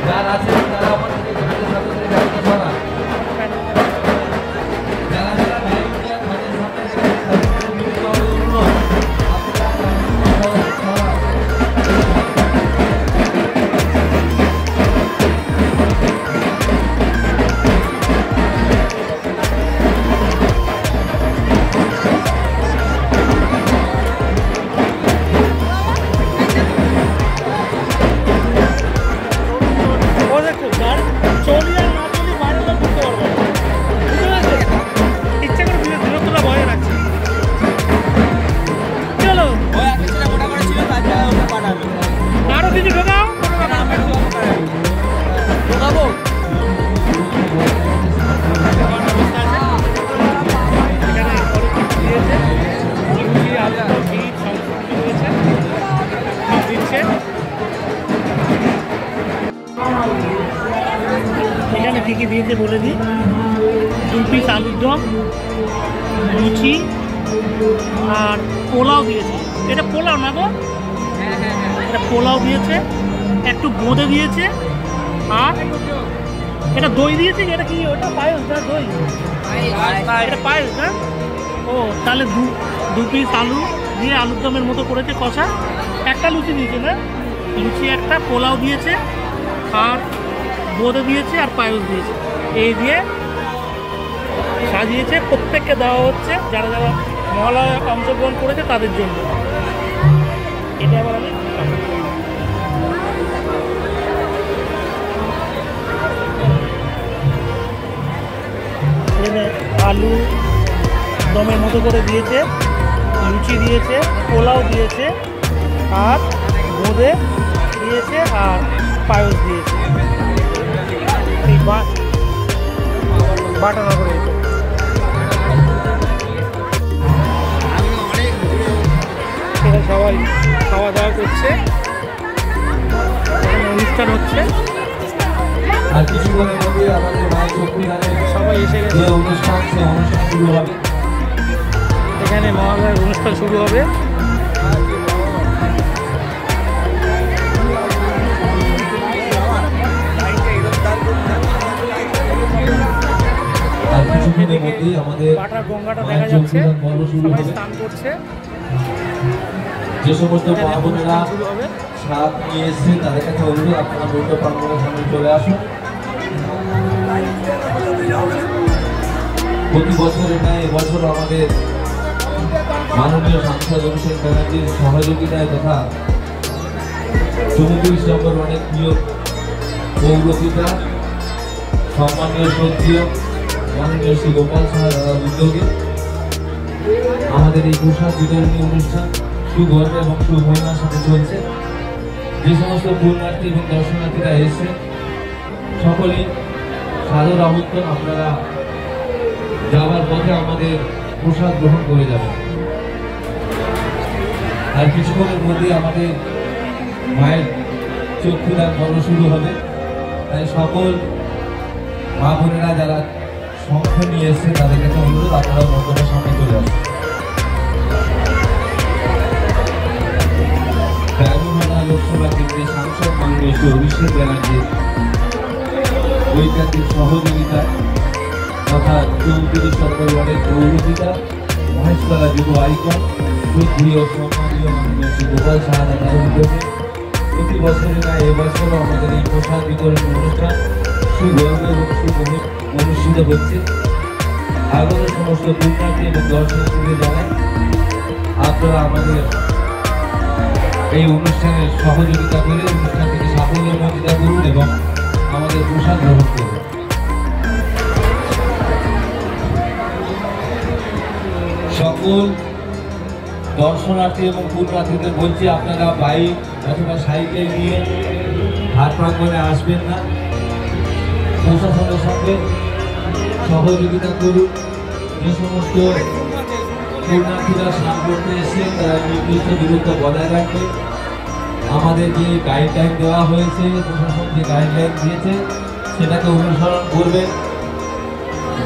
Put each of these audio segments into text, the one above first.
যারা আছেন তারা আমাদের যারা এখানে কী কী দিয়েছে বলে দিই। 2 পিস আলুর দম, লুচি আর পোলাও দিয়েছে। এটা পোলাও না গো? এটা পোলাও দিয়েছে, একটু বোঁদে দিয়েছে আর এটা দই দিয়েছে। এটা কি ওটা পায়েস না দই? এটা পায়েস না? ও তাহলে 2 পিস আলু দিয়ে আলুর দমের মতো করেছে কষা। একটা লুচি দিয়েছে না? লুচি একটা, পোলাও দিয়েছে আর বোঁদে দিয়েছে আর পায়েস দিয়েছে। এই দিয়ে সাজিয়েছে। প্রত্যেককে দেওয়া হচ্ছে যারা যারা মহালয়া অংশগ্রহণ করেছে তাদের জন্য। এটা আবার আমি আলু দমের মতো করে দিয়েছে, লুচি দিয়েছে, পোলাও দিয়েছে আর বোঁদে দিয়েছে আর পায়েস দিয়েছে। এই বাটানা করে এখানে সবাই খাওয়া দাওয়া করছে, অনুষ্ঠান হচ্ছে। আর কিছুক্ষণের মধ্যে আমাদের মায়ের সবাই এসে গেছে। অনুষ্ঠান শুরু হবে। এখানে মহালয়ার অনুষ্ঠান শুরু হবে। বাটার গঙ্গাটা দেখা যাচ্ছে, সবাই স্নান করছে। যে সমস্ত মা বোনেরা সাপ নিয়ে এসছে তাদের কাছে অনুরোধ, আপনারা বৈঠক প্রাঙ্গণের সামনে চলে আসুন। প্রতি বছরের ন্যায় এবছর আমাদের মাননীয় সাংসদ অভিষেক ব্যানার্জির সহযোগিতায় তথা 34 নম্বর অনেক প্রিয় পৌরপিতা সম্মানীয় সত্যিয় মাননীয় শ্রী গোপাল সাহা দাদার উদ্যোগে আমাদের এই প্রসাদ বিতরণী অনুষ্ঠান সুগর্ব এবং সুমহিমার সাথে চলছে। যে সমস্ত পুণ্যার্থী এবং দর্শনার্থীরা এসে সকলেই সাদর আমন্ত্রণ, আপনারা যাওয়ার পথে আমাদের প্রসাদ গ্রহণ করে যাবেন। আর কিছুক্ষণের মধ্যে আমাদের মায়ের চক্ষুদান পর্ব শুরু হবে। তাই সকল মা বোনেরা যারা শঙ্খ নিয়ে এসছে তাদের কাছে অনুরোধ, আপনারা মণ্ডপের সামনে চলে আসুন। লোকসভা কেন্দ্রের সাংসদ মাননীয় শ্রী অভিষেক ব্যানার্জির ঐকান্তিক সহযোগিতায় তথা 34 নম্বর ওয়ার্ডের পৌরপিতা মহেশতলা যুব আইকন সুপ্রিয় সম্মানীয় মাননীয় শ্রী গোপাল সাহা দাদার উদ্যোগে প্রতি বছরের ন্যায় এবছরও আমাদের এই প্রসাদ বিতরণ অনুষ্ঠান সুগর্ব এবং সুমহিম অনুষ্ঠিত হচ্ছে। আগত সমস্ত পুণ্যার্থী এবং দর্শনার্থীদের জানাই, আপনারা আমাদের এই অনুষ্ঠানের সহযোগিতা করে অনুষ্ঠানটিকে সাফল্যমণ্ডিত করুন এবং আমাদের প্রসাদ গ্রহণ করুন। সকল দর্শনার্থী এবং পুণ্যার্থীদের বলছি, আপনারা বাইক অথবা সাইকেল নিয়ে হাট প্রাঙ্গণে আসবেন না। প্রশাসনের সঙ্গে সহযোগিতা করুন। যে সমস্ত পুণ্যার্থীরা স্নান করতে এসে তারা নির্দিষ্ট দূরত্ব বজায় রাখবে। আমাদের যে গাইডলাইন দেওয়া হয়েছে, প্রশাসন যে গাইডলাইন দিয়েছে সেটাকে অনুসরণ করবেন।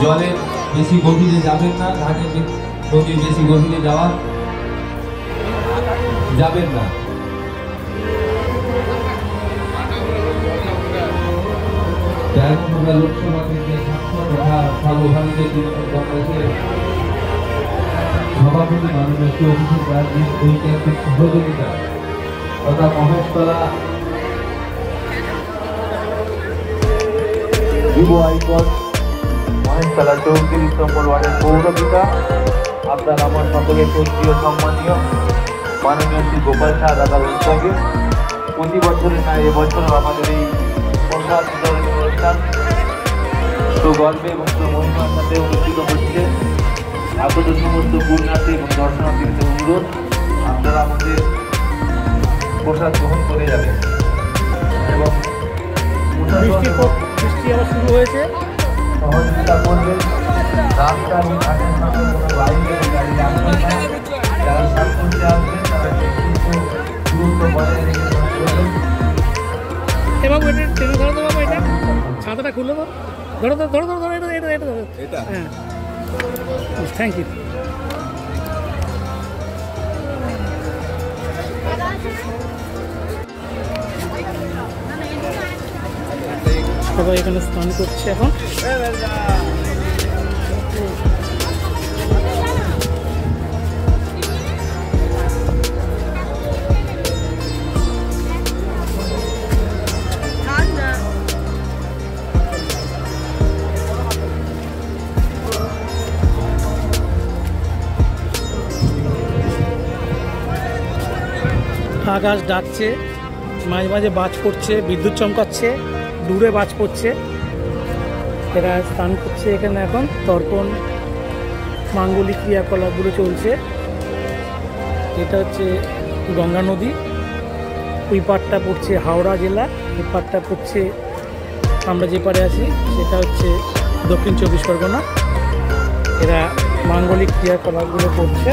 জলের বেশি গভীরে যাবেন না, ঘাটের নদীর বেশি গভীরে যাওয়া যাবেন না। তেরোটা লোকসভা কেন্দ্রের সাংসদ তথা সর্বভারতীয় তৃণমূল কংগ্রেসের সভাপতি মাননীয় শ্রী অভিষেক ব্যানার্জির ঐকান্তিক সহযোগিতা তথা মহেশতলা যুব আইকন মহেশতলা 34 নম্বর ওয়ার্ডের পৌরপিতা আপনার আমার সকলের প্রিয় সম্মানীয় মাননীয় শ্রী গোপাল শাহ দাদার উদ্যোগে প্রতি বছরের না এবছরও আমাদের এই প্রসাদ বিতরণী অনুষ্ঠান সুগর্বে এবং সুমহিমার সাথে অনুষ্ঠিত হচ্ছে। আগত সমস্ত পূর্ণার্থী এবং দর্শনার্থীদের অনুরোধ আপনারা আমাদের প্রসাদ গ্রহণ করে যাবেন এবং বৃষ্টি আবার শুরু হয়েছে, সহযোগিতা করবেন। রাস্তা এবং ঘাটের সাথে কোনো বাইরে গাড়ি রাখবেন না। যারা সাত করতে আসবেন তারা কিন্তু দূরত্ব বজায় রেখে চলবেন। এবং এটা টেনে ধরো তো বাবা, এটা ছাতাটা খুললো তো, ধরো ধরো ধরো ধরো এটা এটা এটা ধরো এটা। হ্যাঁ, থ্যাংক ইউ। সবাই এখানে স্নান করছে এখন। আকাশ ডাকছে, মাঝে মাঝে বাজ পড়ছে, বিদ্যুৎ চমকাচ্ছে, দূরে বাজ পড়ছে। এরা স্নান করছে এখানে এখন। তর্পণ মাঙ্গলিক ক্রিয়াকলাপগুলো চলছে। এটা হচ্ছে গঙ্গা নদী, ওই পাড়টা পড়ছে হাওড়া জেলা, এই পাড়টা পড়ছে আমরা যে পাড়ে আছি সেটা হচ্ছে দক্ষিণ 24 পরগনা। এরা মাঙ্গলিক ক্রিয়াকলাপগুলো করছে।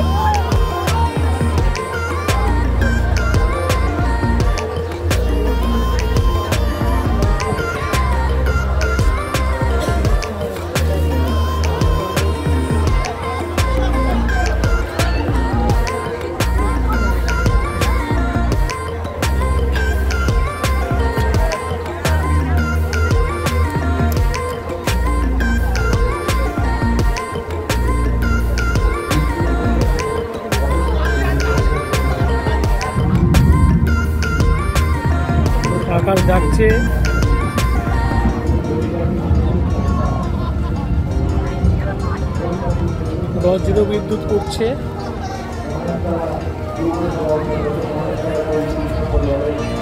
আকাশ ডাকছে, বজ্র বিদ্যুৎ পড়ছে।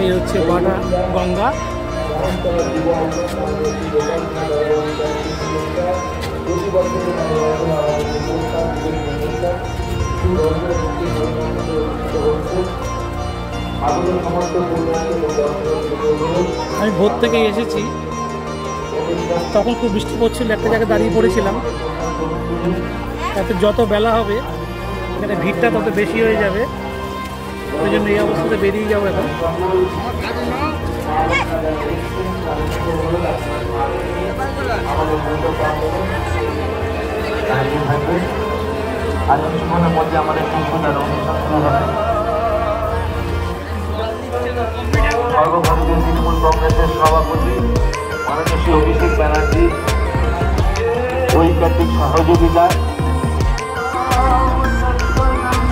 এই হচ্ছে বাটা গঙ্গা। আমি ভোর থেকে এসেছি, তখন খুব বৃষ্টি পড়ছিল, একটা জায়গায় দাঁড়িয়ে পড়েছিলাম। এত যত বেলা হবে এখানে ভিড়টা তত বেশি হয়ে যাবে, ওই জন্য এই অবস্থাতে বেরিয়ে যাবো এখন। মধ্যে আমাদের সর্বভারতীয় তৃণমূল কংগ্রেসের সভাপতি মাননীয় শ্রী অভিষেক ব্যানার্জি ঐকান্তিক সহযোগিতায়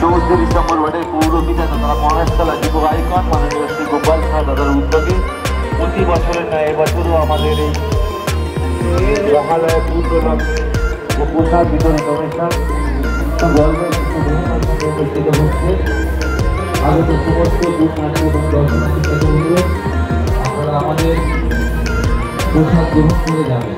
34 নম্বর ওয়ার্ডের পৌরপিতা তথা মহেশতলা যুব আইকন মাননীয় শ্রী গোপাল শাহ দাদার উদ্যোগে প্রতি বছরের ন্যায় এবছরও আমাদের এই মহালয়া পূর্ণলগ্নে ও প্রসাদ বিতরণ অনুষ্ঠান অনুষ্ঠিত হচ্ছে। আগত সমস্ত পূর্ণার্থী এবং দর্শনার্থীদের অনুরোধ আপনারা আমাদের প্রসাদ গ্রহণ করে যাবেন।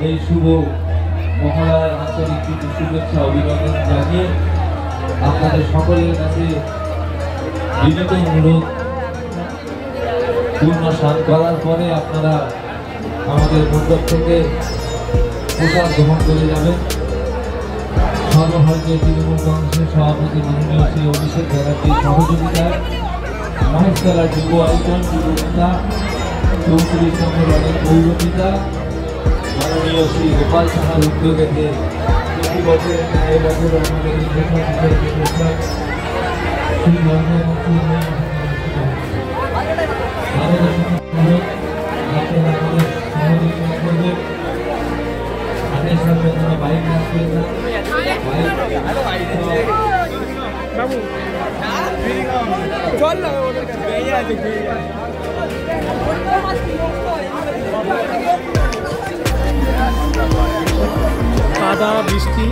এই শুভ মহালয়ার আন্তরিক শুভেচ্ছা অভিনন্দন জানিয়ে আপনাদের সকলের কাছে বিনীত অনুরোধ, পূর্ণ স্নান করার পরে আপনারা আমাদের মণ্ডপ থেকে প্রসাদ গ্রহণ করে যাবেন। সর্বভারতীয় তৃণমূল কংগ্রেসের সভাপতি মাননীয় শ্রী অভিষেক ব্যানার্জির সহযোগিতায় মহেশতলা যুব আইকন যুব নেতা চৌত্রিশ নম্বর ওয়ার্ডের পৌরপিতা মাননীয় শ্রী গোপাল সাহার উদ্যোগেতে প্রতি বছর এবছর আমাদের এই প্রথম প্রোগ্রাম শ্রী ধর্মমন্ত্রী বাইক আসবেন না বাবু চল না ওদের কাছে কাদা বৃষ্টি